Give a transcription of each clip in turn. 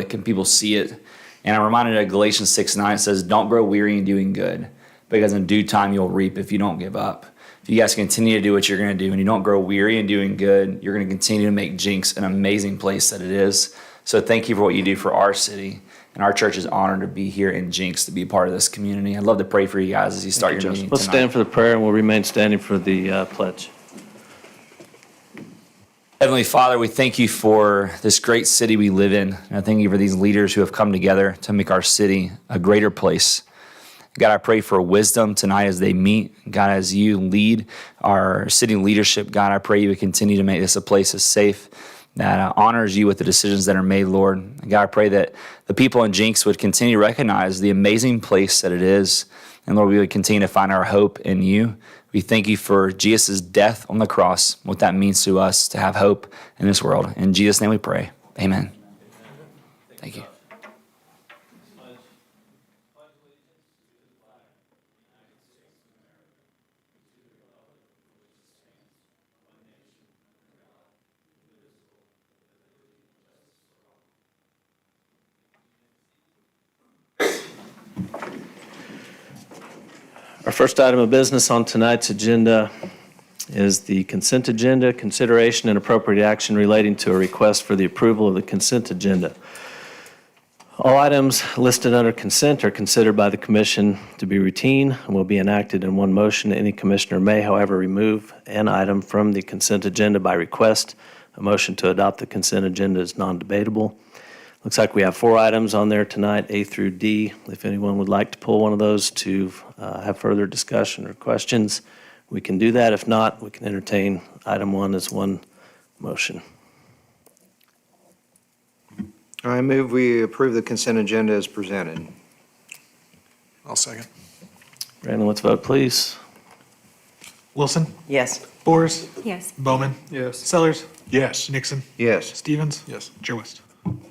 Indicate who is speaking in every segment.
Speaker 1: public and people see it. And I'm reminded of Galatians 6:9. It says, don't grow weary in doing good, because in due time you'll reap if you don't give up. If you guys continue to do what you're going to do and you don't grow weary in doing good, you're going to continue to make Jenks an amazing place that it is. So thank you for what you do for our city. And our church is honored to be here in Jenks, to be a part of this community. I'd love to pray for you guys as you start your meeting
Speaker 2: Let's
Speaker 1: tonight.
Speaker 2: stand for the prayer, and we'll remain standing for the pledge.
Speaker 1: Heavenly Father, we thank you for this great city we live in. And I thank you for these leaders who have come together to make our city a greater place. God, I pray for wisdom tonight as they meet. God, as you lead our city leadership, God, I pray you would continue to make this a place that's safe, that honors you with the decisions that are made, Lord. And God, I pray that the people in Jenks would continue to recognize the amazing place that it is. And Lord, we would continue to find our hope in you. We thank you for Jesus' death on the cross, what that means to us to have hope in this world. In Jesus' name we pray. Amen. Thank you.
Speaker 2: Our first item of business on tonight's agenda is the consent agenda, consideration and appropriate action relating to a request for the approval of the consent agenda. All items listed under consent are considered by the commission to be routine and will be enacted in one motion. Any commissioner may, however, remove an item from the consent agenda by request. A motion to adopt the consent agenda is non-debatable. Looks like we have 4 items on there tonight, A through D. If anyone would like to pull one of those to have further discussion or questions, we can do that. If not, we can entertain item 1 as one motion.
Speaker 3: I move we approve the consent agenda as presented.
Speaker 4: I'll second.
Speaker 2: Brandon, let's vote, please.
Speaker 4: Wilson?
Speaker 5: Yes.
Speaker 4: Boers?
Speaker 6: Yes.
Speaker 4: Bowman?
Speaker 3: Yes.
Speaker 4: Sellers? Yes. Nixon?
Speaker 3: Yes.
Speaker 4: Stevens? Yes. Chair West?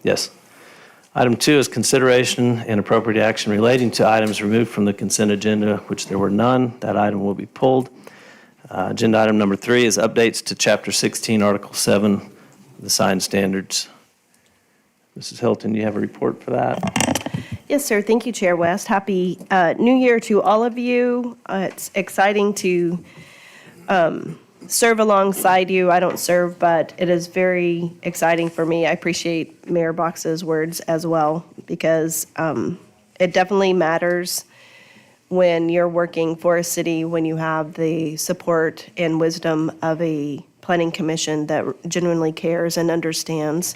Speaker 2: Yes. Item 2 is consideration and appropriate action relating to items removed from the consent agenda, which there were none. That item will be pulled. Agenda item number 3 is updates to Chapter 16, Article 7, the sign standards. Mrs. Hilton, do you have a report for that?
Speaker 6: Yes, sir. Thank you, Chair West. Happy New Year to all of you. It's exciting to serve alongside you. I don't serve, but it is very exciting for me. I appreciate Mayor Box's words as well, because it definitely matters when you're working for a city, when you have the support and wisdom of a planning commission that genuinely cares and understands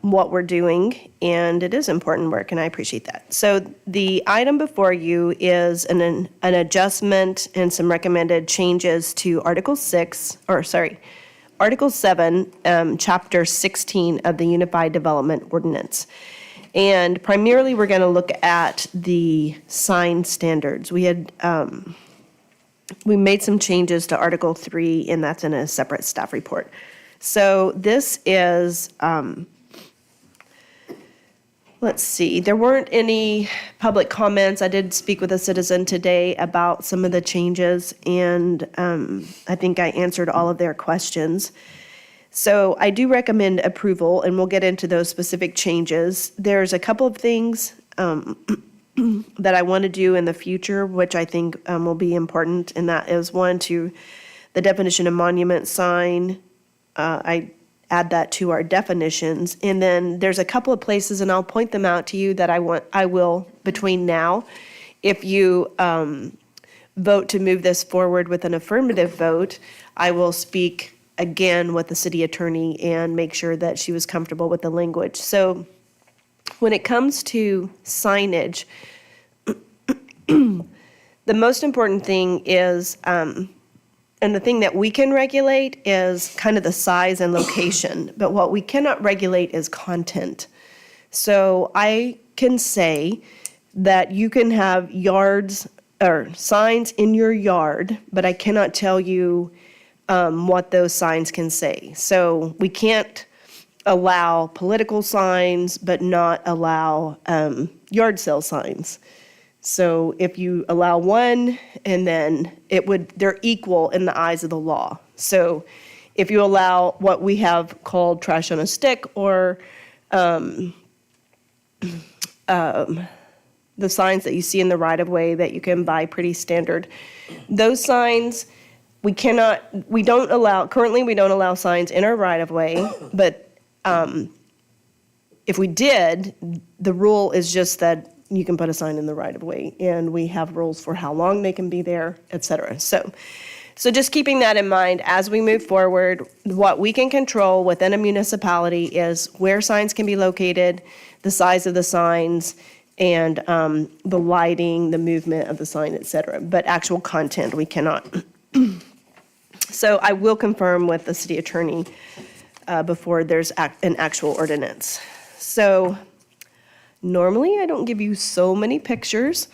Speaker 6: what we're doing, and it is important work, and I appreciate that. So the item before you is an adjustment and some recommended changes to Article 7, Chapter 16 of the Unified Development Ordinance. And primarily, we're going to look at the sign standards. We made some changes to Article 3, and that's in a separate staff report. So this is, let's see, there weren't any public comments. I did speak with a citizen today about some of the changes, and I think I answered all of their questions. So I do recommend approval, and we'll get into those specific changes. There's a couple of things that I want to do in the future, which I think will be important, and that is one, to the definition of monument sign. I add that to our definitions. And then there's a couple of places, and I'll point them out to you, that I will between now. If you vote to move this forward with an affirmative vote, I will speak again with the city attorney and make sure that she was comfortable with the language. So when it comes to signage, the most important thing is, and the thing that we can regulate is kind of the size and location, but what we cannot regulate is content. So I can say that you can have yards or signs in your yard, but I cannot tell you what those signs can say. So we can't allow political signs, but not allow yard sale signs. So if you allow one, and then they're equal in the eyes of the law. So if you allow what we have called trash on a stick, or the signs that you see in the right-of-way that you can buy pretty standard. Those signs, currently we don't allow signs in our right-of-way, but if we did, the rule is just that you can put a sign in the right-of-way, and we have rules for how long they can be there, et cetera. So just keeping that in mind as we move forward, what we can control within a municipality is where signs can be located, the size of the signs, and the lighting, the movement of the sign, et cetera. But actual content, we cannot. So I will confirm with the city attorney before there's an actual ordinance. So normally I don't give you so many pictures,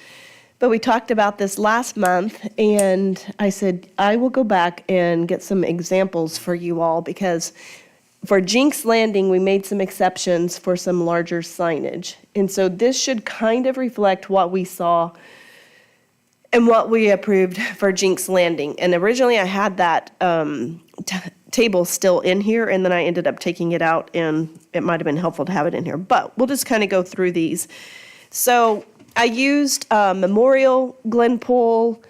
Speaker 6: but we talked about this last month, and I said I will go back and get some examples for you all, because for Jenks Landing, we made some exceptions for some larger signage. And so this should kind of reflect what we saw and what we approved for Jenks Landing. And originally I had that table still in here, and then I ended up taking it out, and it might have been helpful to have it in here. But we'll just kind of go through these. So I used Memorial, Glenpool,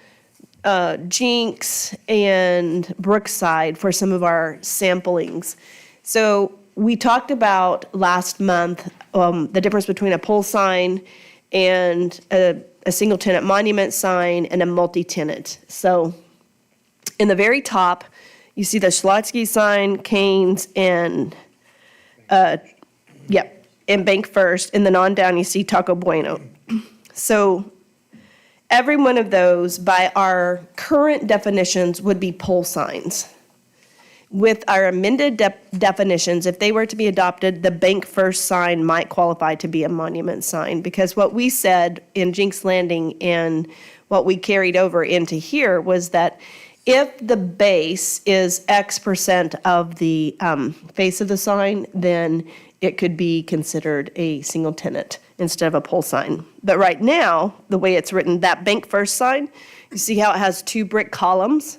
Speaker 6: Jenks, and Brookside for some of our samplings. So we talked about last month the difference between a pole sign and a single tenant monument sign and a multi-tenant. So in the very top, you see the Schlotsky sign, Canes, and and Bank First. And then on down, you see Taco Bueno. So every one of those, by our current definitions, would be pole signs. With our amended definitions, if they were to be adopted, the Bank First sign might qualify to be a monument sign, because what we said in Jenks Landing and what we carried over into here was that if the base is X% of the face of the sign, then it could be considered a single tenant instead of a pole sign. But right now, the way it's written, that Bank First sign, you see how it has 2 brick columns?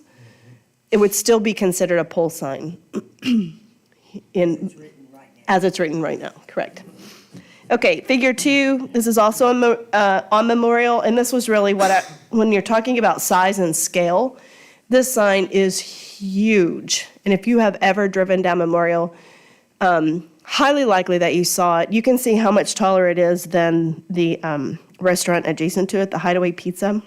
Speaker 6: It would still be considered a pole sign as it's written right now, correct. Okay, figure 2, this is also on Memorial, and this was really when you're talking about size and scale, this sign is huge. And if you have ever driven down Memorial, highly likely that you saw it. You can see how much taller it is than the restaurant adjacent to it, the Hideaway Pizza.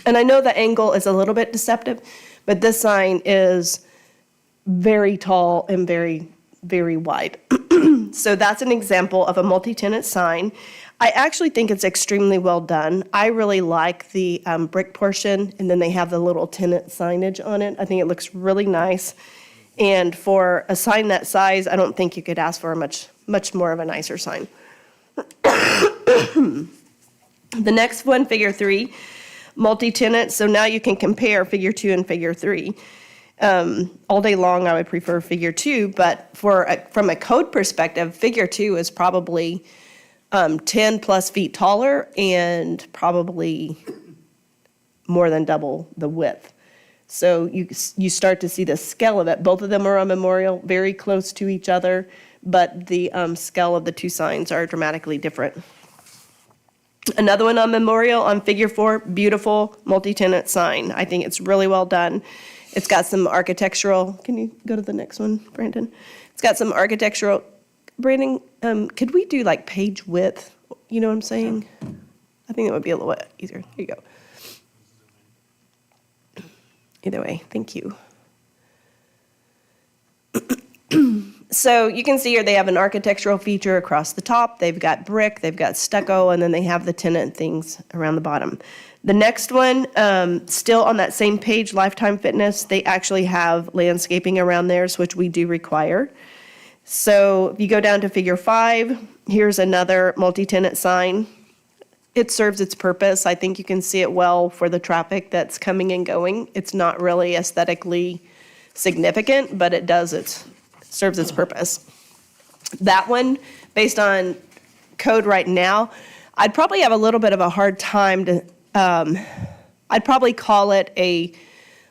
Speaker 6: And I know the angle is a little bit deceptive, but this sign is very tall and very, very wide. So that's an example of a multi-tenant sign. I actually think it's extremely well done. I really like the brick portion, and then they have the little tenant signage on it. I think it looks really nice. And for a sign that size, I don't think you could ask for a much more of a nicer sign. The next one, figure 3. Multi-tenant, so now you can compare figure 2 and figure 3. All day long, I would prefer figure 2, but from a code perspective, figure 2 is probably 10 plus feet taller and probably more than double the width. So you start to see the scale of it. Both of them are on Memorial, very close to each other, but the scale of the 2 signs are dramatically different. Another one on Memorial, on figure 4, beautiful multi-tenant sign. I think it's really well done. It's got some architectural, can you go to the next one, Brandon? It's got some architectural, Brandon, could we do like page width? You know what I'm saying? I think it would be a little bit easier. Here you go. Either way, thank you. So you can see here they have an architectural feature across the top. They've got brick, they've got stucco, and then they have the tenant things around the bottom. The next one, still on that same page, Lifetime Fitness, they actually have landscaping around theirs, which we do require. So if you go down to figure 5, here's another multi-tenant sign. It serves its purpose. I think you can see it well for the traffic that's coming and going. It's not really aesthetically significant, but it serves its purpose. That one, based on code right now, I'd probably have a little bit of a hard time to, I'd probably call it a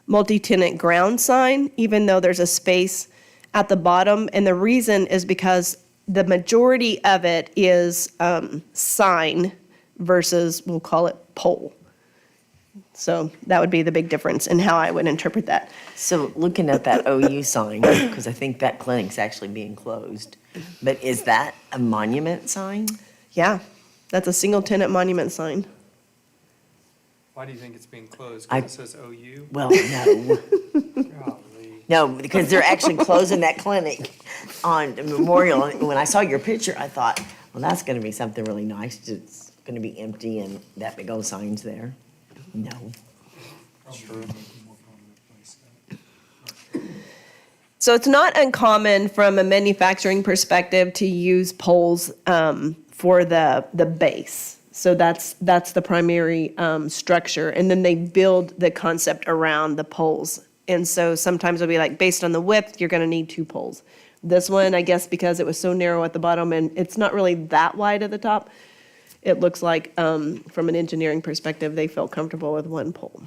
Speaker 6: multi-tenant ground sign, even though there's a space at the bottom. And the reason is because the majority of it is sign versus, we'll call it pole. So that would be the big difference in how I would interpret that.
Speaker 5: So looking at that OU sign, because I think that clinic's actually being closed, but is that a monument sign?
Speaker 6: Yeah, that's a single tenant monument sign.
Speaker 7: Why do you think it's being closed?
Speaker 5: I-
Speaker 7: Because it says OU?
Speaker 5: Well, no.
Speaker 7: Golly.
Speaker 5: No, because they're actually closing that clinic on Memorial. And when I saw your picture, I thought, well, that's gonna be something really nice. It's gonna be empty and that big old sign's there. No.
Speaker 6: So it's not uncommon from a manufacturing perspective to use poles for the base. So that's the primary structure, and then they build the concept around the poles. And so sometimes it'll be like, based on the width, you're gonna need 2 poles. This one, I guess because it was so narrow at the bottom and it's not really that wide at the top, it looks like from an engineering perspective, they felt comfortable with 1 pole.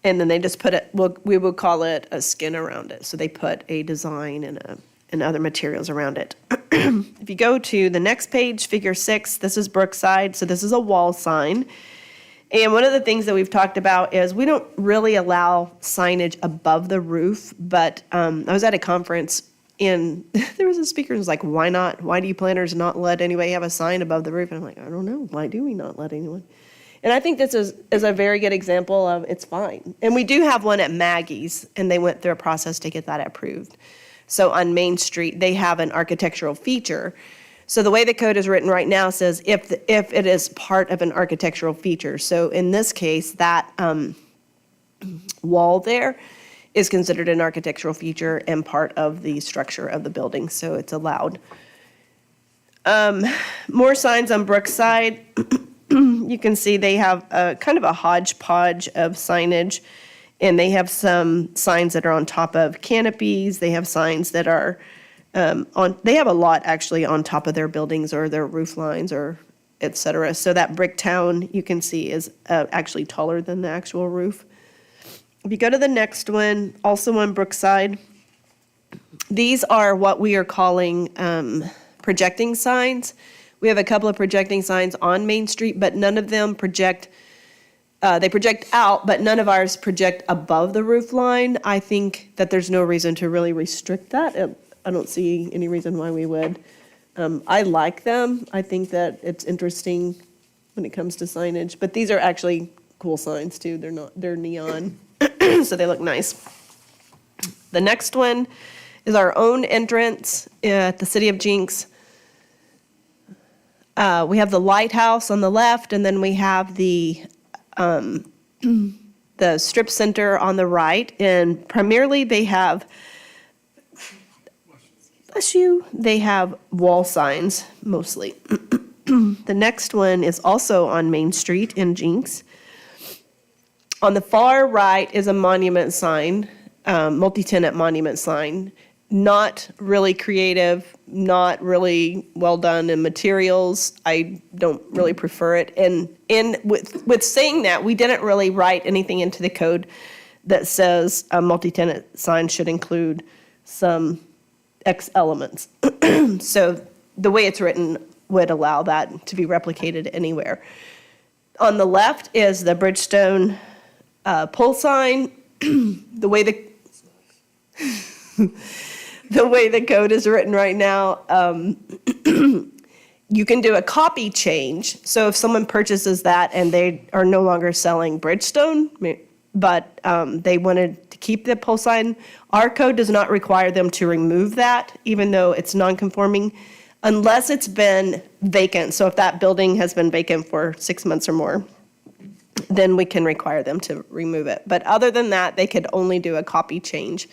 Speaker 6: And then they just put it, we would call it a skin around it. So they put a design and other materials around it. If you go to the next page, figure 6, this is Brookside. So this is a wall sign. And one of the things that we've talked about is we don't really allow signage above the roof, but I was at a conference and there was a speaker who was like, why not? Why do you planners not let anybody have a sign above the roof? And I'm like, I don't know. Why do we not let anyone? And I think this is a very good example of it's fine. And we do have one at Maggie's, and they went through a process to get that approved. So on Main Street, they have an architectural feature. So the way the code is written right now says if it is part of an architectural feature. So in this case, that wall there is considered an architectural feature and part of the structure of the building, so it's allowed. More signs on Brookside. You can see they have kind of a hodgepodge of signage, and they have some signs that are on top of canopies. They have signs that are they have a lot actually on top of their buildings or their roof lines or et cetera. So that brick town you can see is actually taller than the actual roof. If you go to the next one, also on Brookside, these are what we are calling projecting signs. We have a couple of projecting signs on Main Street, but none of them project, they project out, but none of ours project above the roof line. I think that there's no reason to really restrict that. I don't see any reason why we would. I like them. I think that it's interesting when it comes to signage, but these are actually cool signs too. They're neon, so they look nice. The next one is our own entrance at the City of Jenks. We have the lighthouse on the left, and then we have the strip center on the right. And primarily, they have, bless you, they have wall signs mostly. The next one is also on Main Street in Jenks. On the far right is a monument sign, multi-tenant monument sign. Not really creative, not really well done in materials. I don't really prefer it. And with saying that, we didn't really write anything into the code that says a multi-tenant sign should include some X elements. So the way it's written would allow that to be replicated anywhere. On the left is the Bridgestone pole sign. The way the code is written right now, you can do a copy change. So if someone purchases that and they are no longer selling Bridgestone, but they wanted to keep the pole sign, our code does not require them to remove that, even though it's non-conforming, unless it's been vacant. So if that building has been vacant for 6 months or more, then we can require them to remove it. But other than that, they could only do a copy change.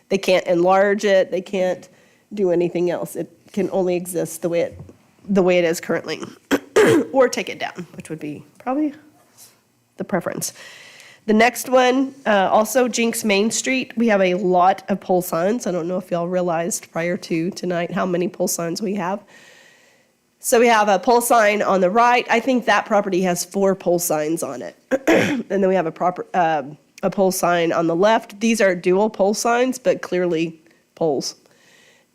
Speaker 6: They can't enlarge it, they can't do anything else. It can only exist the way it is currently. Or take it down, which would be probably the preference. The next one, also Jenks Main Street, we have a lot of pole signs. I don't know if y'all realized prior to tonight how many pole signs we have. So we have a pole sign on the right. I think that property has 4 pole signs on it. And then we have a pole sign on the left. These are dual pole signs, but clearly poles.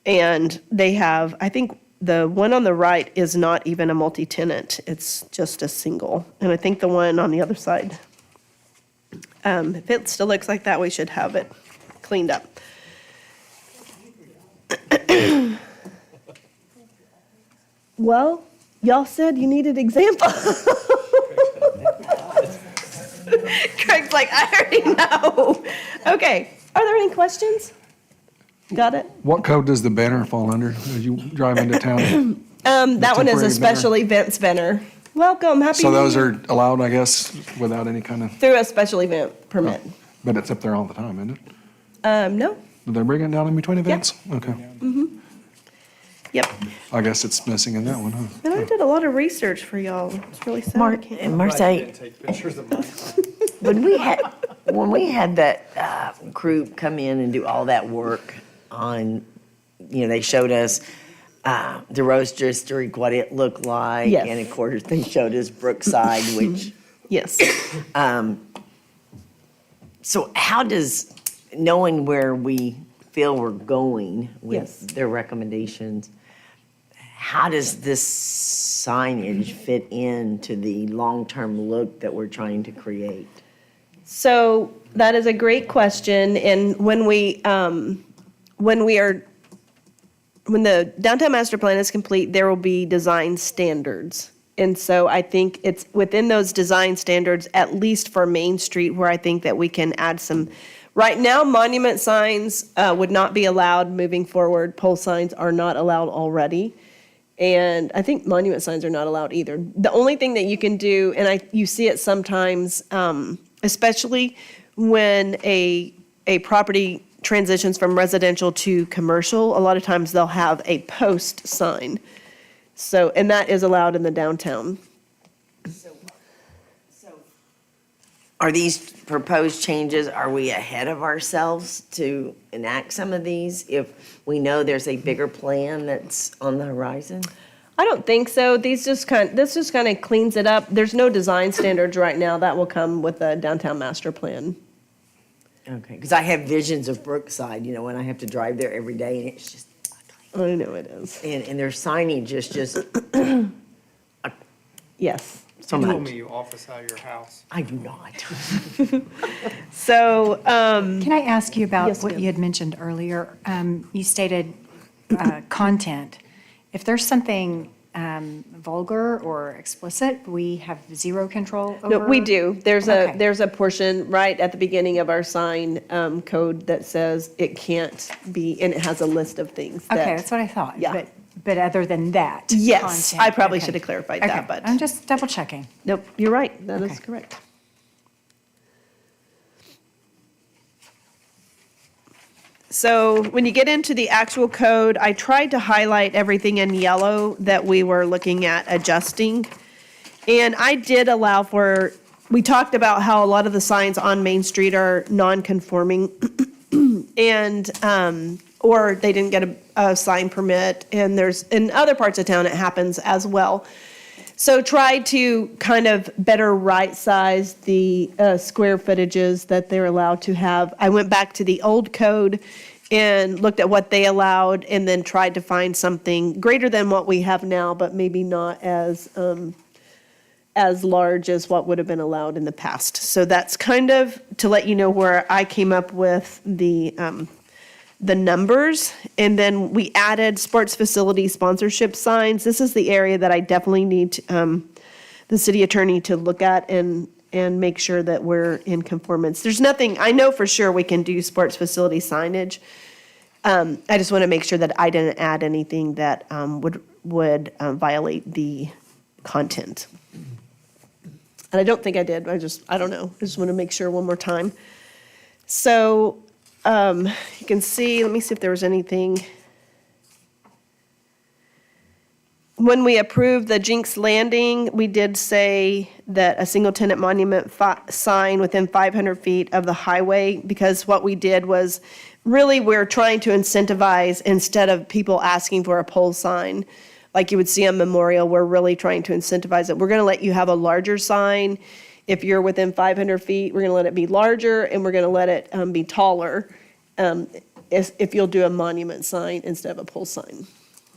Speaker 6: And they have, I think the one on the right is not even a multi-tenant, it's just a single. And I think the one on the other side, if it still looks like that, we should have it cleaned up. Well, y'all said you needed examples. Craig's like, I already know. Okay, are there any questions? Got it?
Speaker 8: What code does the banner fall under as you drive into town?
Speaker 6: That one is a
Speaker 8: temporary
Speaker 6: special events banner. Welcome, happy
Speaker 8: So
Speaker 6: New
Speaker 8: those
Speaker 6: Year.
Speaker 8: are allowed, I guess, without any kind of,
Speaker 6: Through a special event permit.
Speaker 8: but it's up there all the time, isn't it?
Speaker 6: No,
Speaker 8: Do they bring it down in between events? Okay.
Speaker 6: yep.
Speaker 8: I guess it's missing in that one, huh?
Speaker 6: And I did a lot of research for y'all. It's really sad. I
Speaker 5: Mark,
Speaker 6: can't-
Speaker 5: and Marseille,
Speaker 7: Didn't take pictures of mine.
Speaker 5: when we had that crew come in and do all that work on, they showed us the Rose District, what it looked like.
Speaker 6: Yes.
Speaker 5: And of course, they showed us Brookside, which,
Speaker 6: Yes.
Speaker 5: so how does, knowing where we feel we're going
Speaker 6: Yes.
Speaker 5: with their recommendations, how does this signage fit into the long-term look that we're trying to create?
Speaker 6: So that is a great question. And when the downtown master plan is complete, there will be design standards. And so I think it's within those design standards, at least for Main Street, where I think that we can add some. Right now, monument signs would not be allowed moving forward. Pole signs are not allowed already. And I think monument signs are not allowed either. The only thing that you can do, and you see it sometimes, especially when a property transitions from residential to commercial, a lot of times they'll have a post sign. So, and that is allowed in the downtown.
Speaker 5: Are these proposed changes, are we ahead of ourselves to enact some of these if we know there's a bigger plan that's on the horizon?
Speaker 6: I don't think so. This just kind of cleans it up. There's no design standards right now. That will come with the downtown master plan.
Speaker 5: Okay, because I have visions of Brookside, when I have to drive there every day and it's just ugly.
Speaker 6: I know it is.
Speaker 5: And their signage is just
Speaker 6: Yes.
Speaker 5: so
Speaker 7: You told
Speaker 5: much.
Speaker 7: me you office out of your house.
Speaker 5: I do not.
Speaker 6: So,
Speaker 9: Can I ask you about
Speaker 6: Yes,
Speaker 9: what
Speaker 6: ma'am.
Speaker 9: you had mentioned earlier? You stated content. If there's something vulgar or explicit, we have zero control over?
Speaker 6: no, we do. There's
Speaker 9: Okay.
Speaker 6: a portion right at the beginning of our sign code that says it can't be, and it has a list of things that.
Speaker 9: Okay, that's what I thought.
Speaker 6: Yeah.
Speaker 9: But other than that?
Speaker 6: Yes,
Speaker 9: content,
Speaker 6: I probably
Speaker 9: okay.
Speaker 6: should have clarified
Speaker 9: Okay,
Speaker 6: that, but.
Speaker 9: I'm just double checking.
Speaker 6: Nope, you're right. That is
Speaker 9: Okay.
Speaker 6: correct. So when you get into the actual code, I tried to highlight everything in yellow that we were looking at adjusting. And I did allow for, we talked about how a lot of the signs on Main Street are non-conforming and, or they didn't get a sign permit. And in other parts of town, it happens as well. So try to kind of better right-size the square footages that they're allowed to have. I went back to the old code and looked at what they allowed and then tried to find something greater than what we have now, but maybe not as large as what would have been allowed in the past. So that's kind of to let you know where I came up with the numbers. And then we added sports facility sponsorship signs. This is the area that I definitely need the city attorney to look at and make sure that we're in conformance. There's nothing, I know for sure we can do sports facility signage. I just want to make sure that I didn't add anything that would violate the content. And I don't think I did. I don't know. I just want to make sure one more time. So you can see, let me see if there was anything. When we approved the Jenks Landing, we did say that a single tenant monument sign within 500 feet of the highway, because what we did was, really, we're trying to incentivize, instead of people asking for a pole sign, like you would see on Memorial, we're really trying to incentivize it. We're going to let you have a larger sign. If you're within 500 feet, we're going to let it be larger, and we're going to let it be taller. And if you'll do a monument sign instead of a pole sign.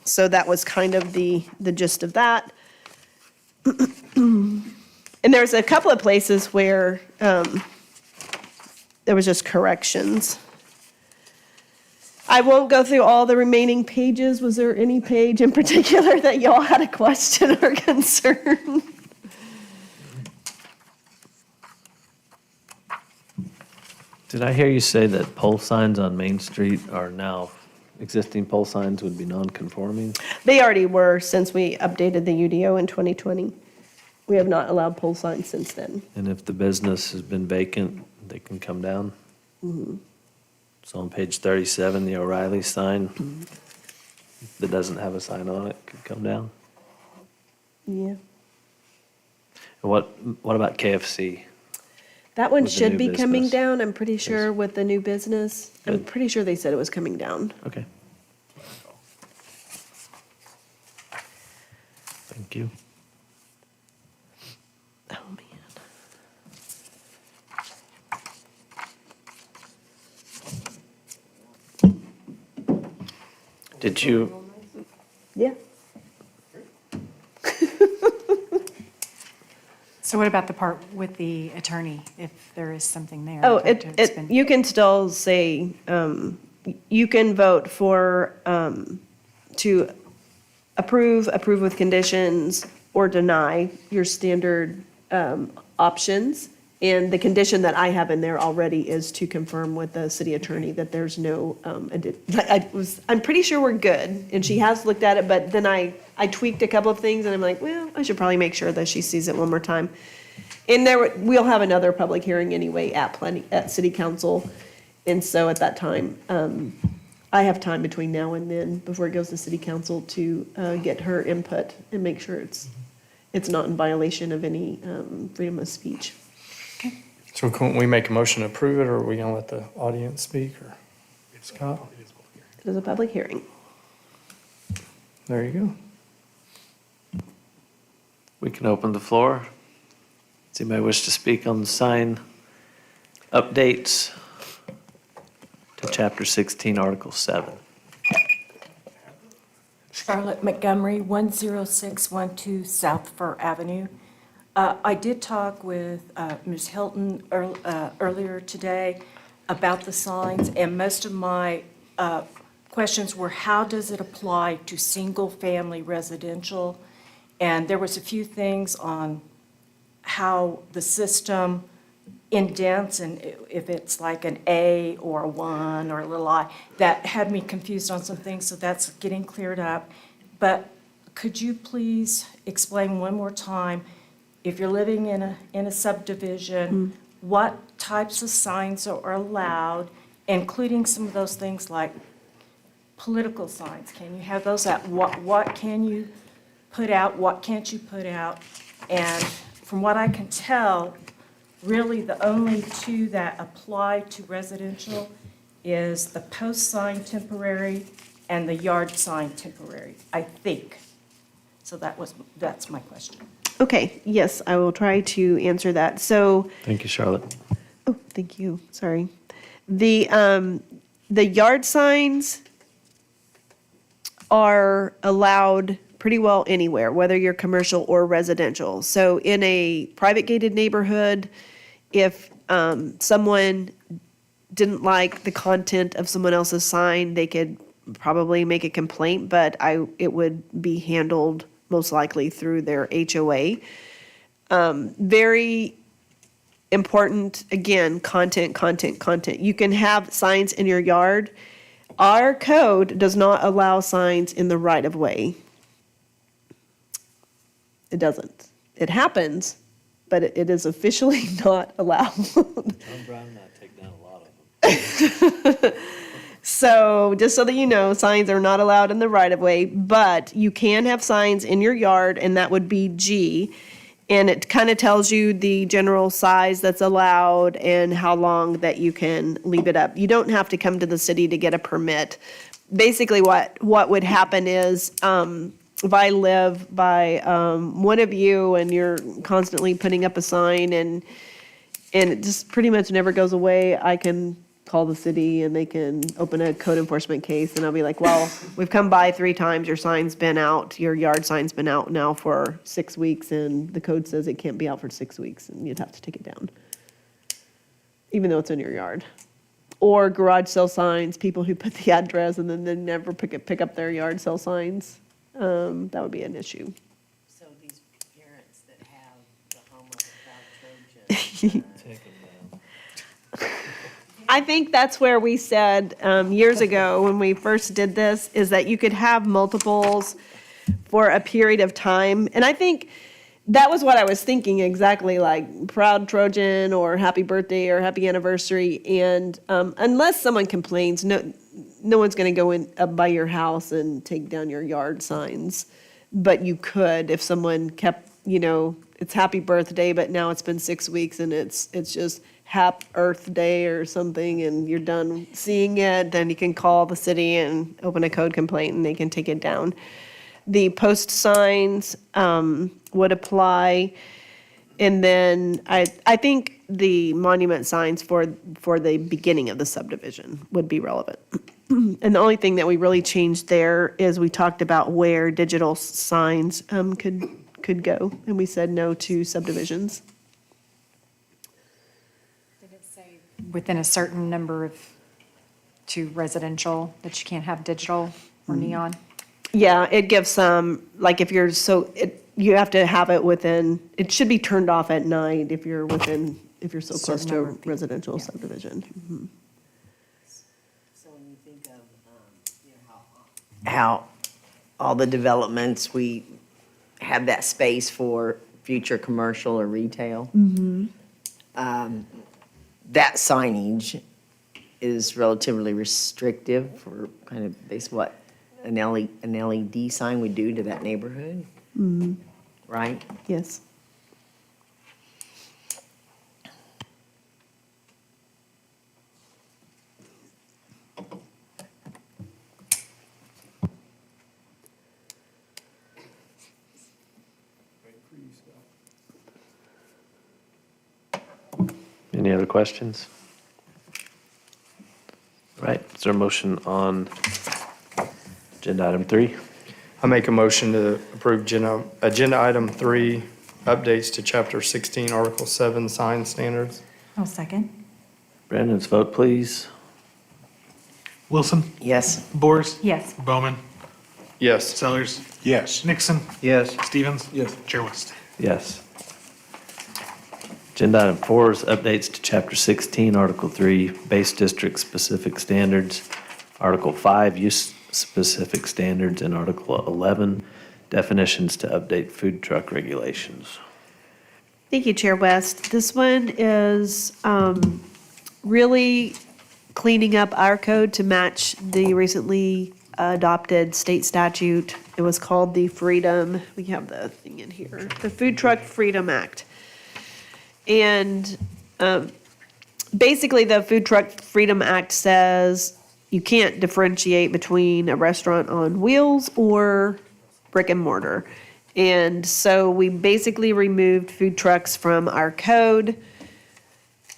Speaker 6: So that was kind of the gist of that. And there's a couple of places where there was just corrections. I won't go through all the remaining pages. Was there any page in particular that y'all had a question or concern?
Speaker 2: Did I hear you say that pole signs on Main Street are now, existing pole signs would be non-conforming?
Speaker 6: They already were since we updated the UDO in 2020. We have not allowed pole signs since then.
Speaker 2: And if the business has been vacant, they can come down? So on page 37, the O'Reilly sign that doesn't have a sign on it could come down?
Speaker 6: Yeah.
Speaker 2: And what about KFC?
Speaker 6: That one
Speaker 2: With the
Speaker 6: should
Speaker 2: new
Speaker 6: be coming
Speaker 2: business.
Speaker 6: down, I'm pretty sure, with the new business. I'm
Speaker 2: Good.
Speaker 6: pretty sure they said it was coming down.
Speaker 2: Okay. Thank you.
Speaker 6: Oh, man.
Speaker 2: Did you,
Speaker 6: Yeah.
Speaker 9: So what about the part with the attorney, if there is something there?
Speaker 6: Oh,
Speaker 9: I'd like to expand-
Speaker 6: you can still say, you can vote for, to approve with conditions, or deny your standard options. And the condition that I have in there already is to confirm with the city attorney that there's no, I'm pretty sure we're good, and she has looked at it, but then I tweaked a couple of things, and I'm like, well, I should probably make sure that she sees it one more time. And we'll have another public hearing anyway at city council, and so at that time, I have time between now and then, before it goes to city council, to get her input and make sure it's not in violation of any freedom of speech.
Speaker 7: So can we make a motion to approve it, or are we gonna let the audience speak, or Scott?
Speaker 6: It is a public hearing.
Speaker 7: There you go.
Speaker 2: we can open the floor. Does anybody wish to speak on the sign updates to Chapter 16, Article 7?
Speaker 10: Charlotte Montgomery, 10612 South Fir Avenue. I did talk with Ms. Hilton earlier today about the signs, and most of my questions were, how does it apply to single-family residential? And there was a few things on how the system indents, and if it's like an A or a 1 or a little I, that had me confused on some things, so that's getting cleared up. But could you please explain one more time, if you're living in a subdivision, what types of signs are allowed, including some of those things like political signs? Can you have those out? What can you put out? What can't you put out? And from what I can tell, really the only two that apply to residential is the post sign temporary and the yard sign temporary, I think. So that's my question.
Speaker 6: Okay, yes, I will try to answer that. So,
Speaker 2: Thank you, Charlotte.
Speaker 6: oh, thank you, sorry. The yard signs are allowed pretty well anywhere, whether you're commercial or residential. So in a private gated neighborhood, if someone didn't like the content of someone else's sign, they could probably make a complaint, but it would be handled most likely through their HOA. Very important, again, content. You can have signs in your yard. Our code does not allow signs in the right of way. It doesn't. It happens, but it is officially not allowed.
Speaker 2: Tom Brown and I take down a lot of them.
Speaker 6: So just so that you know, signs are not allowed in the right of way, but you can have signs in your yard, and that would be G. And it kind of tells you the general size that's allowed and how long that you can leave it up. You don't have to come to the city to get a permit. Basically, what would happen is, if I live by one of you and you're constantly putting up a sign and it just pretty much never goes away, I can call the city and they can open a code enforcement case, and I'll be like, well, we've come by 3 times, your sign's been out, your yard sign's been out now for 6 weeks, and the code says it can't be out for 6 weeks, and you'd have to take it down, even though it's in your yard. Or garage sale signs, people who put the address and then they never pick up their yard sale signs, that would be an issue.
Speaker 5: So these parents that have the home of a proud Trojan.
Speaker 6: I think that's where we said years ago when we first did this, is that you could have multiples for a period of time. And I think that was what I was thinking exactly, like proud Trojan or happy birthday or happy anniversary. And unless someone complains, no one's going to go in up by your house and take down your yard signs. But you could if someone kept, it's happy birthday, but now it's been 6 weeks and it's just Hap Earth Day or something, and you're done seeing it, then you can call the city and open a code complaint and they can take it down. The post signs would apply. And then I think the monument signs for the beginning of the subdivision would be relevant. And the only thing that we really changed there is we talked about where digital signs could go, and we said no to subdivisions.
Speaker 9: Did it say within a certain number to residential that you can't have digital or neon?
Speaker 6: Yeah, it gives some, like if you're you have to have it within, it should be turned off at night if you're so close
Speaker 9: Certain
Speaker 6: to a
Speaker 9: number of feet,
Speaker 6: residential
Speaker 9: yeah.
Speaker 6: subdivision. Mhm.
Speaker 5: So when you think of, how all the developments, we have that space for future commercial or retail. That signage is relatively restrictive for kind of base what an LED sign would do to that neighborhood. Right?
Speaker 6: Yes.
Speaker 2: Any other questions? Right, is there a motion on agenda item 3?
Speaker 7: I make a motion to approve agenda item 3, updates to chapter 16, article 7, sign standards.
Speaker 9: I'll second.
Speaker 2: Brandon's vote, please.
Speaker 4: Wilson,
Speaker 5: Yes.
Speaker 4: Bors,
Speaker 9: Yes.
Speaker 4: Bowman,
Speaker 7: Yes.
Speaker 4: Sellers. Yes. Nixon,
Speaker 3: Yes.
Speaker 4: Stevens. Yes. Chair West.
Speaker 2: Yes. Agenda item 4 is updates to chapter 16, article 3, base district specific standards, article 5, use specific standards, and article 11, definitions to update food truck regulations.
Speaker 6: Thank you, Chair West. This one is really cleaning up our code to match the recently adopted state statute. It was called the Freedom, we have the thing in here, the Food Truck Freedom Act. And basically, the Food Truck Freedom Act says you can't differentiate between a restaurant on wheels or brick and mortar. And so we basically removed food trucks from our code.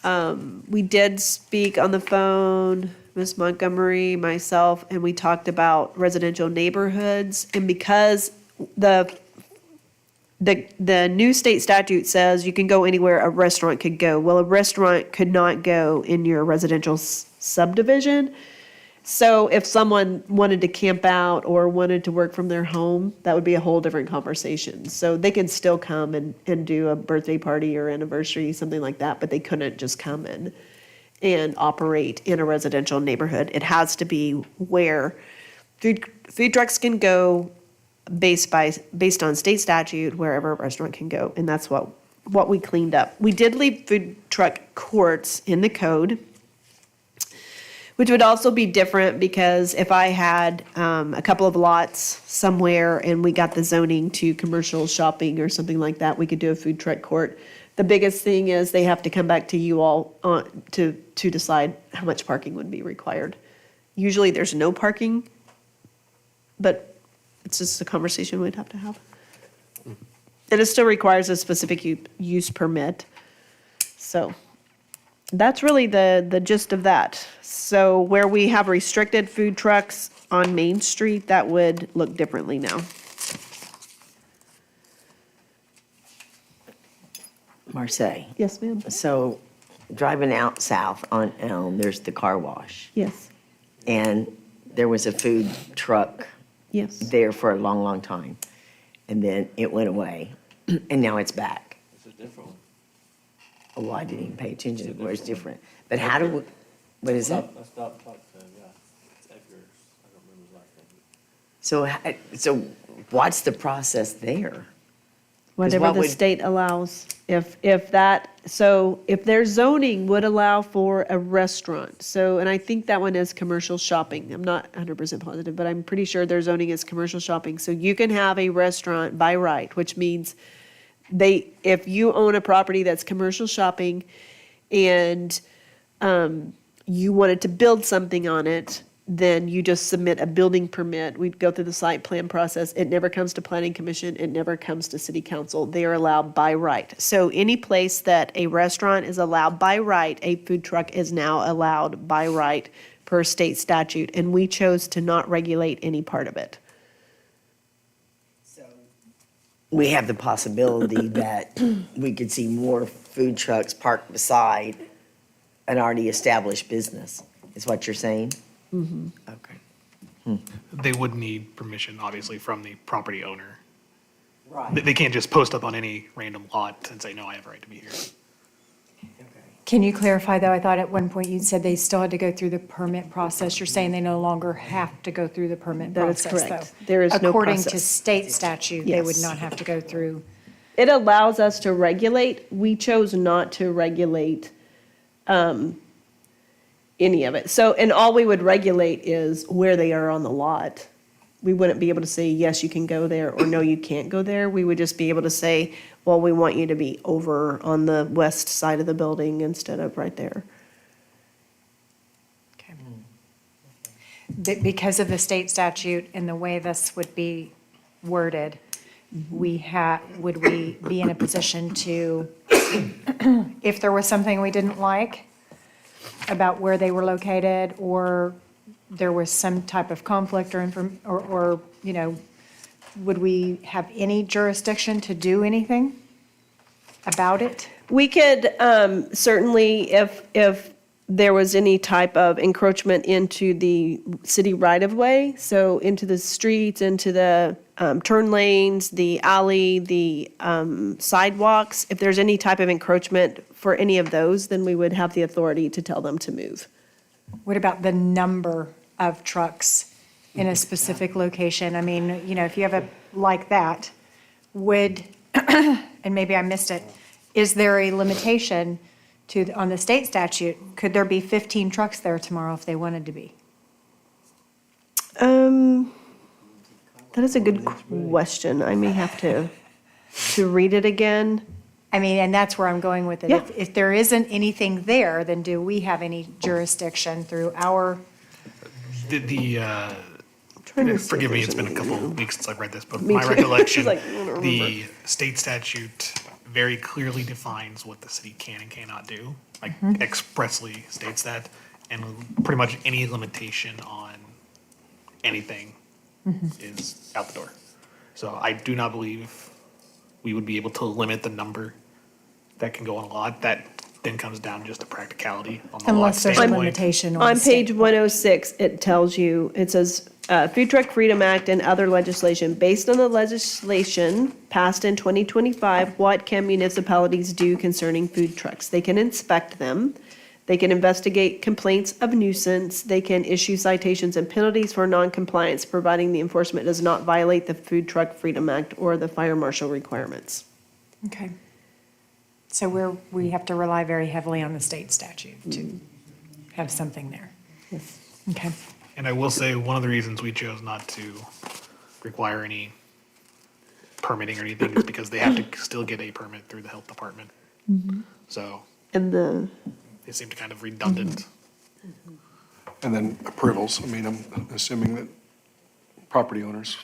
Speaker 6: We did speak on the phone, Ms. Montgomery, myself, and we talked about residential neighborhoods. And because the new state statute says you can go anywhere a restaurant could go. Well, a restaurant could not go in your residential subdivision. So if someone wanted to camp out or wanted to work from their home, that would be a whole different conversation. So they can still come and do a birthday party or anniversary, something like that, but they couldn't just come in and operate in a residential neighborhood. It has to be where food trucks can go based on state statute, wherever a restaurant can go, and that's what we cleaned up. We did leave food truck courts in the code, which would also be different because if I had a couple of lots somewhere and we got the zoning to commercial shopping or something like that, we could do a food truck court. The biggest thing is they have to come back to you all to decide how much parking would be required. Usually there's no parking, but it's just a conversation we'd have to have. And it still requires a specific use permit. So That's really the gist of that. So where we have restricted food trucks on Main Street, that would look differently now.
Speaker 5: Marseille.
Speaker 6: Yes, ma'am.
Speaker 5: So driving out south on Elm, there's the car wash.
Speaker 6: Yes,
Speaker 5: And there was a food truck
Speaker 6: yes.
Speaker 5: there for a long, long time. And then it went away, and now it's back.
Speaker 2: It's a different one.
Speaker 5: Oh, I didn't even pay attention to where it's different. But how do we, what is that?
Speaker 2: I stopped, talked to him, yeah. It's Edgar's, I don't remember his last name.
Speaker 5: So what's the process there?
Speaker 6: Whatever
Speaker 5: what
Speaker 6: the
Speaker 5: would-
Speaker 6: state allows. If their zoning would allow for a restaurant, so, and I think that one is commercial shopping. I'm not 100% positive, but I'm pretty sure their zoning is commercial shopping. So you can have a restaurant by right, which means if you own a property that's commercial shopping and you wanted to build something on it, then you just submit a building permit. We'd go through the site plan process. It never comes to planning commission. It never comes to city council. They are allowed by right. So any place that a restaurant is allowed by right, a food truck is now allowed by right per state statute. And we chose to not regulate any part of it.
Speaker 5: We have the possibility that we could see more food trucks parked beside an already established business, is what you're saying? Mm-hmm. Okay.
Speaker 4: They would need permission, obviously, from the property owner.
Speaker 5: Right.
Speaker 4: They can't just post up on any random lot and say, no, I have a right to be here.
Speaker 9: Can you clarify, though? I thought at one point you said they still had to go through the permit process. You're saying they no longer have to go through the permit
Speaker 6: That is
Speaker 9: process, though?
Speaker 6: correct. There is no
Speaker 9: According to
Speaker 6: process.
Speaker 9: state statute, they would
Speaker 6: Yes.
Speaker 9: not have to go through.
Speaker 6: It allows us to regulate. We chose not to regulate any of it. So, and all we would regulate is where they are on the lot. We wouldn't be able to say, yes, you can go there, or no, you can't go there. We would just be able to say, well, we want you to be over on the west side of the building instead of right there.
Speaker 9: Okay. Because of the state statute and the way this would be worded, would we be in a position to, if there was something we didn't like about where they were located, or there was some type of conflict or, you know, would we have any jurisdiction to do anything about it?
Speaker 6: We could certainly, if there was any type of encroachment into the city right-of-way, so into the streets, into the turn lanes, the alley, the sidewalks, if there's any type of encroachment for any of those, then we would have the authority to tell them to move.
Speaker 9: What about the number of trucks in a specific location? I mean, you know, if you have a, like that, would, and maybe I missed it, is there a limitation on the state statute? Could there be 15 trucks there tomorrow if they wanted to be?
Speaker 6: That is a good question. I may have to read it again.
Speaker 9: I mean, and that's where I'm going with it.
Speaker 6: Yeah.
Speaker 9: If there isn't anything there, then do we have any jurisdiction through our,
Speaker 6: Trying to see if
Speaker 4: Forgive me,
Speaker 6: there's
Speaker 4: it's been a couple
Speaker 6: anything.
Speaker 4: of weeks since I've read this, but
Speaker 6: Me
Speaker 4: my
Speaker 6: too.
Speaker 4: recollection,
Speaker 6: It's like, I don't
Speaker 4: the
Speaker 6: remember.
Speaker 4: state statute very clearly defines what the city can and cannot do, like expressly states that, and pretty much any limitation on anything is out the door. So I do not believe we would be able to limit the number that can go on a lot. That then comes down just to practicality on the lot
Speaker 9: unless there's a
Speaker 4: standpoint.
Speaker 9: limitation on
Speaker 6: On
Speaker 9: the state?
Speaker 6: page 106, it tells you, it says, Food Truck Freedom Act and other legislation. Based on the legislation passed in 2025, what can municipalities do concerning food trucks? They can inspect them. They can investigate complaints of nuisance. They can issue citations and penalties for noncompliance, providing the enforcement does not violate the Food Truck Freedom Act or the fire marshal requirements.
Speaker 9: Okay. So we have to rely very heavily on the state statute to have something there.
Speaker 6: Yes.
Speaker 9: Okay.
Speaker 4: And I will say, one of the reasons we chose not to require any permitting or anything is because they have to still get a permit through the health department. So
Speaker 6: And
Speaker 4: it seemed kind of redundant.
Speaker 8: And then approvals. I mean, I'm assuming that property owners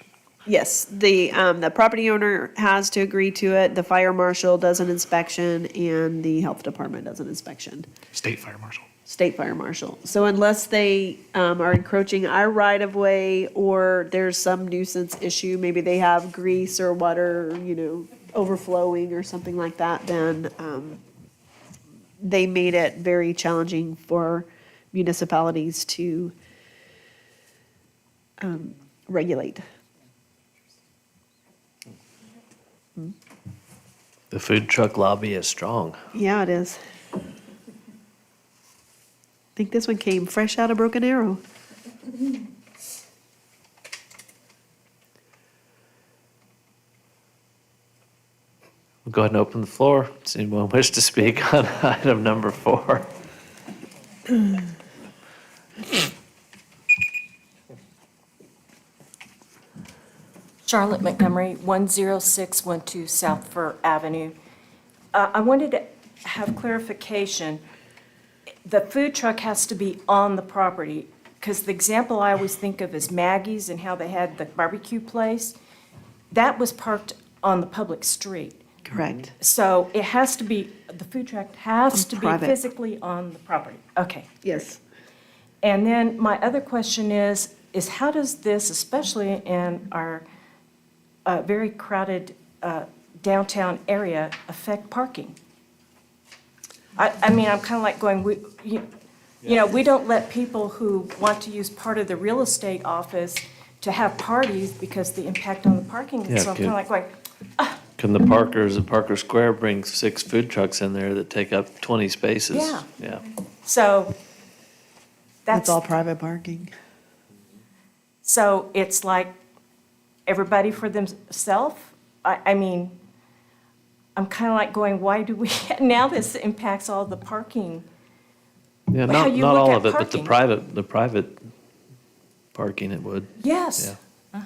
Speaker 6: Yes, the property owner has to agree to it, the fire marshal does an inspection, and the health department does an inspection.
Speaker 4: State fire marshal.
Speaker 6: State fire marshal. So unless they are encroaching our right-of-way, or there's some nuisance issue, maybe they have grease or water, overflowing or something like that, then they made it very challenging for municipalities to regulate.
Speaker 2: The food truck lobby is strong.
Speaker 6: Yeah, it is. I think this one came fresh out of Broken Arrow.
Speaker 2: We'll go ahead and open the floor. Does anyone wish to speak on item number 4?
Speaker 10: Charlotte Montgomery, 10612 South Fir Avenue. I wanted to have clarification. The food truck has to be on the property, because the example I always think of is Maggie's and how they had the barbecue place. That was parked on the public street.
Speaker 6: Correct.
Speaker 10: So it has to be, the food truck has to be
Speaker 6: Private.
Speaker 10: physically on the property. Okay.
Speaker 6: Yes.
Speaker 10: And then my other question is how does this, especially in our very crowded downtown area, affect parking? I mean, I'm kind of like going, we don't let people who want to use part of the real estate office to have parties because the impact on the parking. And
Speaker 2: Yeah,
Speaker 10: so I'm kind of like going,
Speaker 2: Can the Parkers at Parker Square bring 6 food trucks in there that take up 20 spaces?
Speaker 10: Yeah.
Speaker 2: Yeah.
Speaker 10: so
Speaker 6: That's all private parking.
Speaker 10: So it's like everybody for themselves? I mean, I'm kind of like going, why do we, now this impacts all the parking.
Speaker 2: Yeah,
Speaker 10: How
Speaker 2: not
Speaker 10: you
Speaker 2: not
Speaker 10: look
Speaker 2: all
Speaker 10: at
Speaker 2: of it, but the
Speaker 10: parking.
Speaker 2: private parking it would.
Speaker 10: Yes.
Speaker 2: Yeah.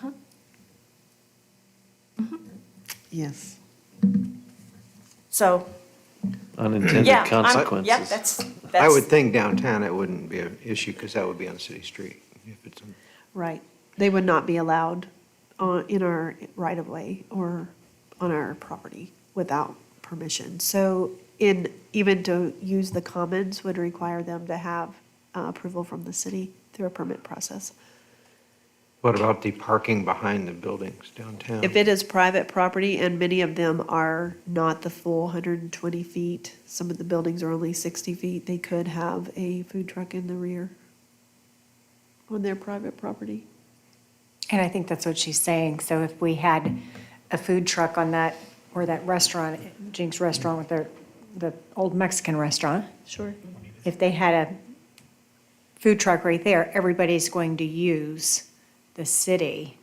Speaker 6: Yes.
Speaker 10: So,
Speaker 2: Unintended
Speaker 10: yeah,
Speaker 2: consequences.
Speaker 10: yep, that's.
Speaker 3: I would think downtown it wouldn't be an issue because that would be on city street. If it's on-
Speaker 6: Right. They would not be allowed in our right-of-way or on our property without permission. So even to use the commons would require them to have approval from the city through a permit process.
Speaker 3: What about the parking behind the buildings downtown?
Speaker 6: If it is private property, and many of them are not the full 120 feet, some of the buildings are only 60 feet, they could have a food truck in the rear on their private property.
Speaker 9: And I think that's what she's saying. So if we had a food truck on that, or that restaurant, Jenks Restaurant with the old Mexican restaurant,
Speaker 6: Sure.
Speaker 9: if they had a food truck right there, everybody's going to use the city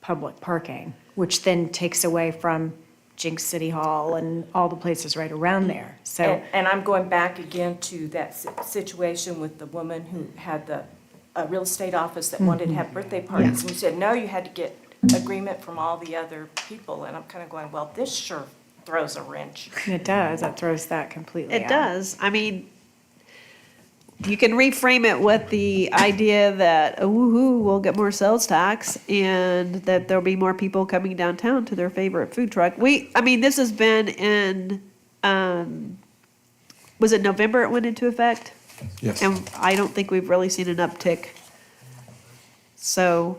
Speaker 9: public parking, which then takes away from Jenks City Hall and all the places right around there. So,
Speaker 10: And I'm going back again to that situation with the woman who had the real estate office that wanted to have birthday parties. And we said, no, you had to get agreement from all the other people. And I'm kind of going, well, this sure throws a wrench.
Speaker 9: it does, that throws that completely out.
Speaker 6: It does. I mean, you can reframe it with the idea that, oh, woohoo, we'll get more sales tax and that there'll be more people coming downtown to their favorite food truck. This has been in, was it November it went into effect?
Speaker 8: Yes.
Speaker 6: And I don't think we've really seen an uptick. So,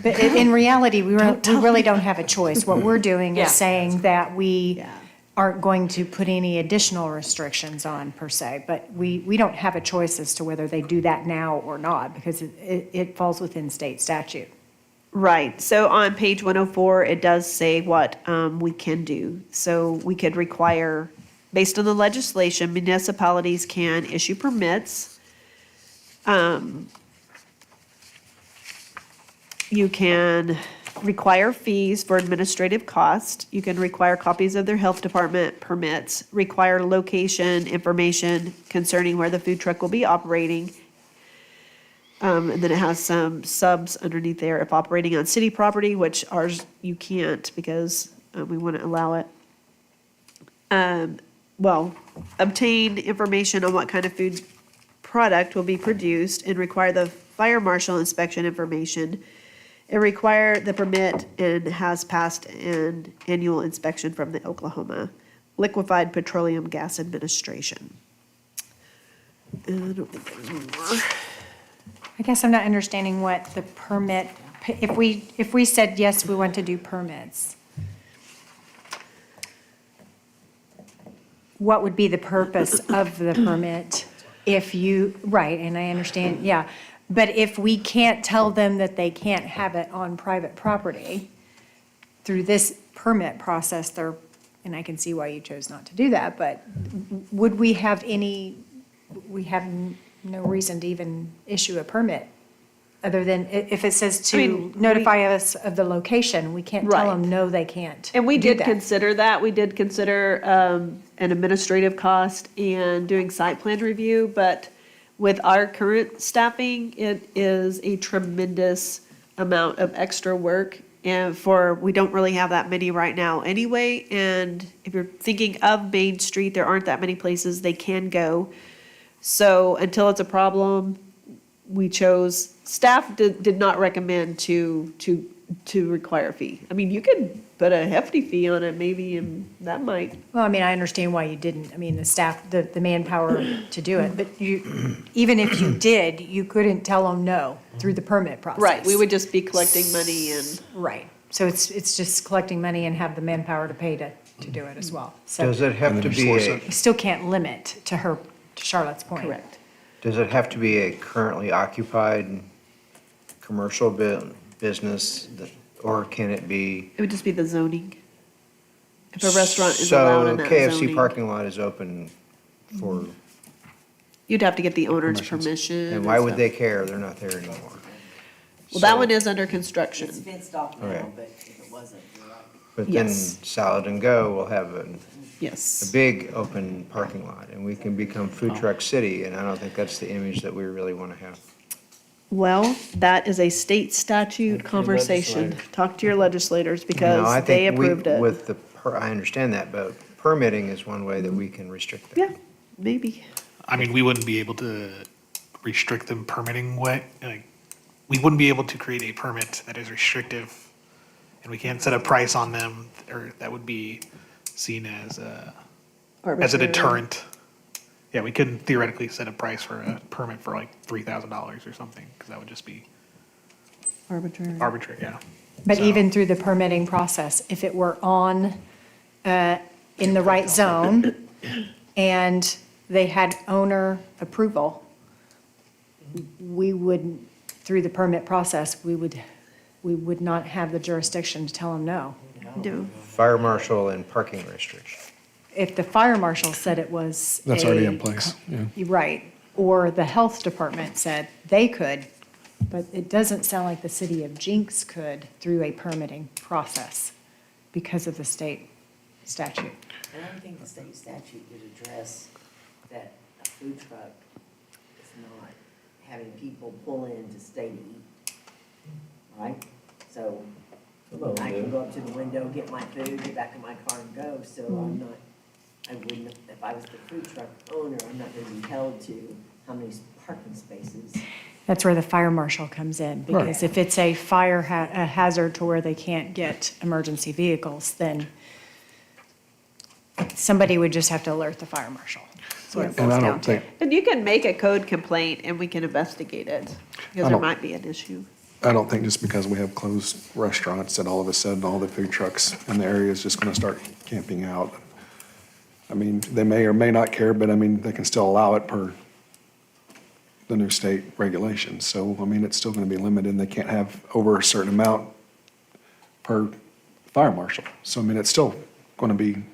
Speaker 9: But in reality, we really don't have a choice. What we're doing
Speaker 10: Yeah.
Speaker 9: is saying that we
Speaker 6: Yeah.
Speaker 9: aren't going to put any additional restrictions on per se, but we don't have a choice as to whether they do that now or not, because it falls within state statute.
Speaker 6: right, so on page 104, it does say what we can do. So we could require, based on the legislation, municipalities can issue permits. You can require fees for administrative cost. You can require copies of their health department permits, require location information concerning where the food truck will be operating. And then it has some subs underneath there. If operating on city property, which ours, you can't because we wouldn't allow it. Obtain information on what kind of food product will be produced and require the fire marshal inspection information It required the permit and has passed an annual inspection from the Oklahoma Liquefied Petroleum Gas Administration. And I don't think there's more.
Speaker 9: I guess I'm not understanding what the permit, if we said, yes, we want to do permits, what would be the purpose of the permit if you, right, and I understand, yeah. But if we can't tell them that they can't have it on private property through this permit process, they're, and I can see why you chose not to do that, but would we have we have no reason to even issue a permit, other than if it says
Speaker 6: I
Speaker 9: to
Speaker 6: mean,
Speaker 9: notify us of the location, we can't tell them,
Speaker 6: Right.
Speaker 9: no, they can't.
Speaker 6: And we
Speaker 9: do
Speaker 6: did
Speaker 9: that.
Speaker 6: consider that. We did consider an administrative cost and doing site plan review, but with our current staffing, it is a tremendous amount of extra work. And we don't really have that many right now anyway. And if you're thinking of Main Street, there aren't that many places they can go. So until it's a problem, we chose, staff did not recommend to require a fee. I mean, you could put a hefty fee on it maybe, and that might.
Speaker 9: Well, I mean, I understand why you didn't, I mean, the staff, the manpower to do it, but even if you did, you couldn't tell them no through the permit process.
Speaker 6: Right, we would just be collecting money and.
Speaker 9: Right, so it's just collecting money and have the manpower to pay to do it as well. So
Speaker 3: Does it have to be
Speaker 9: you still can't limit to Charlotte's point.
Speaker 6: Correct.
Speaker 3: does it have to be a currently occupied commercial business, or can it be?
Speaker 6: It would just be the zoning. If a restaurant is allowed in that
Speaker 3: So KFC
Speaker 6: zoning.
Speaker 3: parking lot is open for,
Speaker 6: You'd have to get the owner's permission.
Speaker 3: and why would they care? They're not there anymore.
Speaker 6: Well, that
Speaker 3: So-
Speaker 6: one is under construction.
Speaker 5: It's fenced off
Speaker 3: Okay.
Speaker 5: now, but if it wasn't, you're right.
Speaker 3: But then
Speaker 6: Yes.
Speaker 3: Salad and Go will have a
Speaker 6: Yes.
Speaker 3: big open parking lot, and we can become food truck city, and I don't think that's the image that we really want to have.
Speaker 6: Well, that is a state statute conversation. Talk to your legislators
Speaker 3: No, I
Speaker 6: because
Speaker 3: think
Speaker 6: they
Speaker 3: we-
Speaker 6: approved it.
Speaker 3: With I understand that, but permitting is one way that we can restrict that.
Speaker 6: Yeah, maybe.
Speaker 4: I mean, we wouldn't be able to restrict them permitting we wouldn't be able to create a permit that is restrictive, and we can't set a price on them, or that would be seen as a
Speaker 6: Arbitrary.
Speaker 4: deterrent. Yeah, we couldn't theoretically set a price for a permit for like $3,000 or something, because that would just be
Speaker 6: Arbitrary.
Speaker 4: arbitrary, yeah.
Speaker 9: But
Speaker 4: So-
Speaker 9: even through the permitting process, if it were in the right zone and they had owner approval, we would, through the permit process, we would not have the jurisdiction to tell them no.
Speaker 6: No.
Speaker 3: Fire marshal and parking restriction.
Speaker 9: If the fire marshal said it was
Speaker 8: That's already
Speaker 9: a-
Speaker 8: in place, yeah.
Speaker 9: You're right, or the health department said they could, but it doesn't sound like the city of Jenks could through a permitting process because of the state statute.
Speaker 5: And I don't think the state statute would address that a food truck is not having people pull in to stay to eat, right? So I can go up to the window, get my food, get back in my car and go, so I wouldn't, if I was the food truck owner, I'm not gonna be held to how many parking spaces.
Speaker 9: That's where the fire marshal comes in, because if it's a fire a hazard to where they can't get emergency vehicles, then somebody would just have to alert the fire marshal. That's what it
Speaker 8: And I
Speaker 9: boils down
Speaker 8: don't
Speaker 9: to.
Speaker 8: think,
Speaker 6: And you can make a code complaint and we can investigate it, because there
Speaker 8: don't-
Speaker 6: might be an issue.
Speaker 8: I don't think just because we have closed restaurants that all of a sudden all the food trucks in the area is just gonna start camping out. I mean, they may or may not care, but I mean, they can still allow it per the new state regulations. So, I mean, it's still gonna be limited, and they can't have over a certain amount per fire marshal. So, I mean, it's still gonna be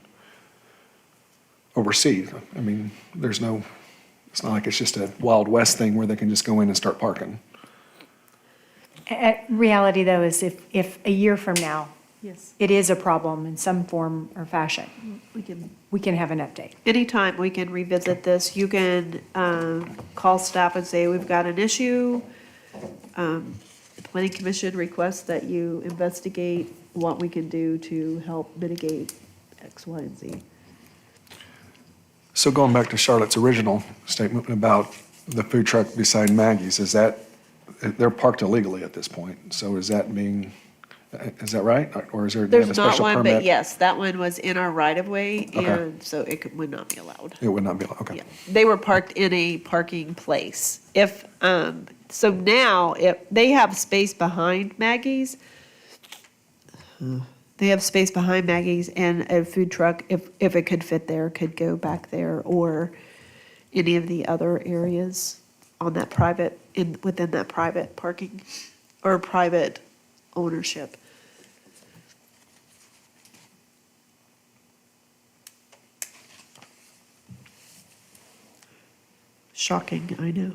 Speaker 8: overseen. I mean, it's not like it's just a Wild West thing where they can just go in and start parking.
Speaker 9: Reality, though, is if a year from now,
Speaker 6: Yes.
Speaker 9: it is a problem in some form or fashion, we can have an update.
Speaker 6: Anytime we can revisit this, you can call staff and say, we've got an issue. The planning commission requests that you investigate what we can do to help mitigate X, Y, and Z.
Speaker 8: So going back to Charlotte's original statement about the food truck beside Maggie's, is that they're parked illegally at this point. So is that right? Or is there, do they have a
Speaker 6: There's not
Speaker 8: special
Speaker 6: one, but
Speaker 8: permit?
Speaker 6: yes, that one was in our right of way,
Speaker 8: Okay.
Speaker 6: and so would not be allowed.
Speaker 8: It would not be, okay.
Speaker 6: Yeah, they were parked in a parking place. So now, if they have space behind Maggie's, and a food truck, if it could fit there, could go back there, or any of the other areas on that within that private parking, or private ownership. Shocking, I know.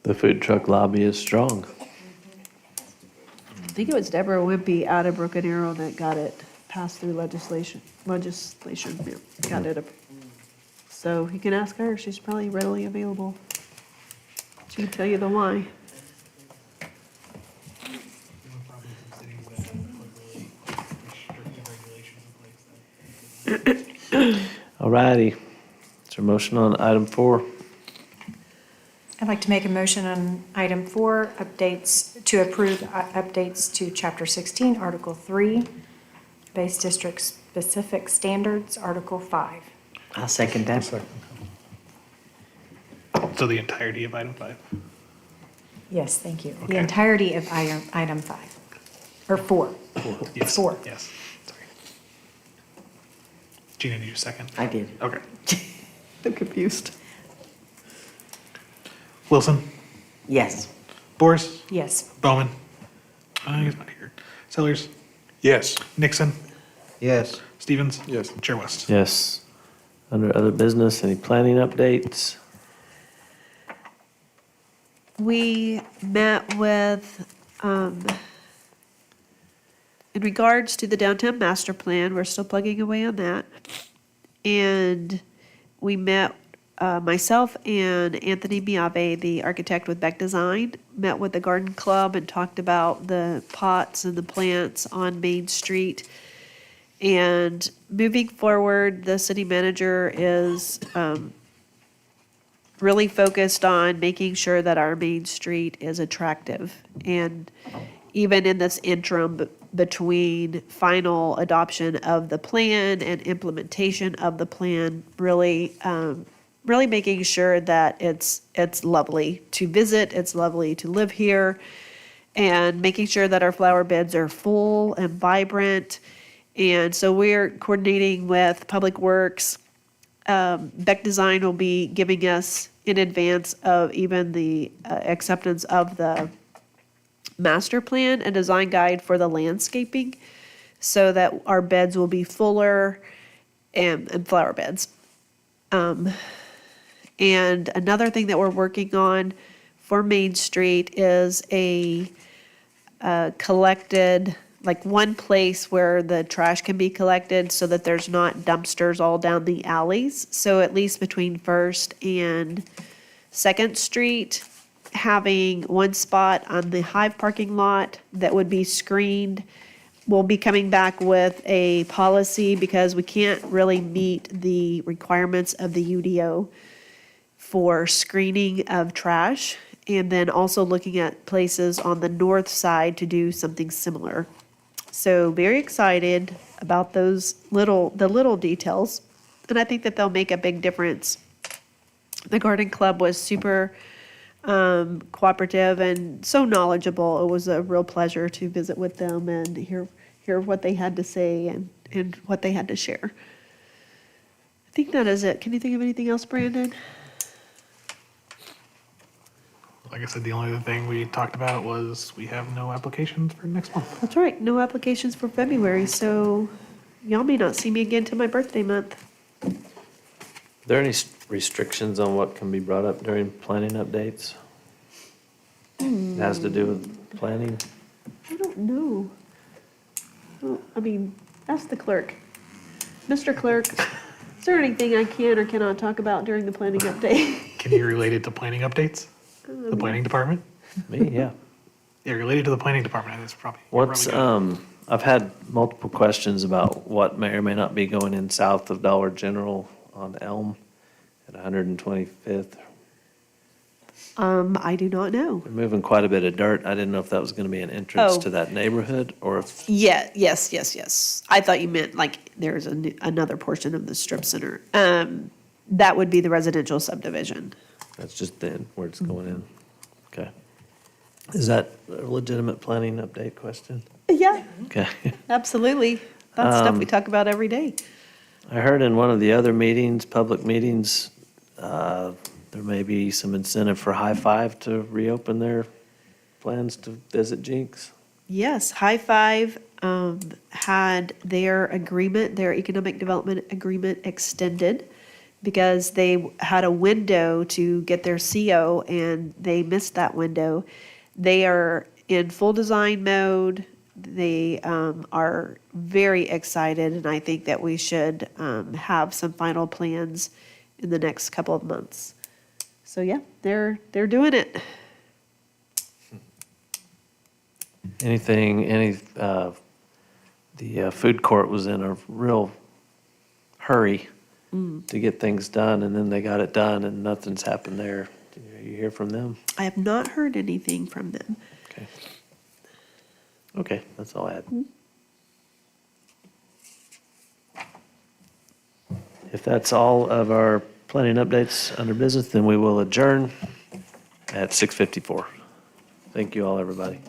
Speaker 2: The food truck lobby is strong.
Speaker 6: I think it was Deborah Wimpy out of Broken Arrow that got it passed through legislation, yeah, got it. So you can ask her, she's probably readily available. She can tell you the why.
Speaker 2: All righty. Is there a motion on item 4?
Speaker 9: I'd like to make a motion on item 4, to approve updates to Chapter 16, Article 3, Base District Specific Standards, Article 5.
Speaker 5: I'll second that.
Speaker 4: So the entirety of item 5.
Speaker 9: Yes, thank you. The
Speaker 4: Okay.
Speaker 9: entirety of item 5, or 4.
Speaker 4: Yes.
Speaker 9: 4.
Speaker 4: Yes. Sorry. Gina, need your second?
Speaker 5: I did.
Speaker 4: Okay.
Speaker 6: I'm confused.
Speaker 4: Wilson,
Speaker 5: Yes.
Speaker 4: Boris,
Speaker 9: Yes.
Speaker 4: Bowman. He's not here. Sellers,
Speaker 7: Yes.
Speaker 4: Nixon,
Speaker 3: Yes.
Speaker 4: Stevens.
Speaker 8: Yes.
Speaker 4: Chair West.
Speaker 2: Yes. Under other business, any planning updates?
Speaker 6: We met with, in regards to the downtown master plan, we're still plugging away on that. And we met, myself and Anthony Miave, the architect with Beck Design, met with the garden club and talked about the pots and the plants on Main Street. And moving forward, the city manager is, really focused on making sure that our Main Street is attractive. And even in this interim between final adoption of the plan and implementation of the plan, really making sure that it's lovely to visit, it's lovely to live here, and making sure that our flower beds are full and vibrant. And so we're coordinating with Public Works. Beck Design will be giving us, in advance of even the acceptance of the master plan, a design guide for the landscaping, so that our beds will be fuller and flower beds. And another thing that we're working on for Main Street is a collected, like one place where the trash can be collected so that there's not dumpsters all down the alleys. So at least between First and Second Street, having one spot on the Hive parking lot that would be screened. We'll be coming back with a policy because we can't really meet the requirements of the UDO for screening of trash. And then also looking at places on the north side to do something similar. So very excited about the little details, and I think that they'll make a big difference. The garden club was super cooperative and so knowledgeable. It was a real pleasure to visit with them and hear what they had to say and what they had to share. I think that is it. Can you think of anything else, Brandon?
Speaker 4: Like I said, the only other thing we talked about was we have no applications for next month.
Speaker 6: That's right, no applications for February, so y'all may not see me again till my birthday month.
Speaker 2: Are there any restrictions on what can be brought up during planning updates? It has to do with planning?
Speaker 6: I don't know. I mean, ask the clerk. Mr. Clerk, is there anything I can or cannot talk about during the planning update?
Speaker 4: Can you relate it to planning updates? The planning department?
Speaker 2: Me, yeah.
Speaker 4: Yeah, related to the planning department, that's probably.
Speaker 2: What's, I've had multiple questions about what may or may not be going in south of Dollar General on Elm. at 125th.
Speaker 6: I do not know.
Speaker 2: They're moving quite a bit of dirt. I didn't know if that was going to be an entrance
Speaker 6: Oh.
Speaker 2: to that neighborhood or if,
Speaker 6: Yeah, yes. I thought you meant like there's another portion of the strip center. That would be the residential subdivision.
Speaker 2: that's just then where it's going in. Okay. Is that a legitimate planning update question?
Speaker 6: Yeah,
Speaker 2: Okay.
Speaker 6: absolutely. That's stuff we talk about every day.
Speaker 2: I heard in one of the other meetings, public meetings, there may be some incentive for High Five to reopen their plans to visit Jenks.
Speaker 6: Yes, High Five had their agreement, their economic development agreement extended because they had a window to get their CO and they missed that window. They are in full design mode. They are very excited, and I think that we should have some final plans in the next couple of months. So yeah, they're doing it.
Speaker 2: The food court was in a real hurry to get things done, and then they got it done, and nothing's happened there. Did you hear from them?
Speaker 6: I have not heard anything from them.
Speaker 2: Okay. Okay, that's all I had. If that's all of our planning updates under business, then we will adjourn at 6:54. Thank you all, everybody.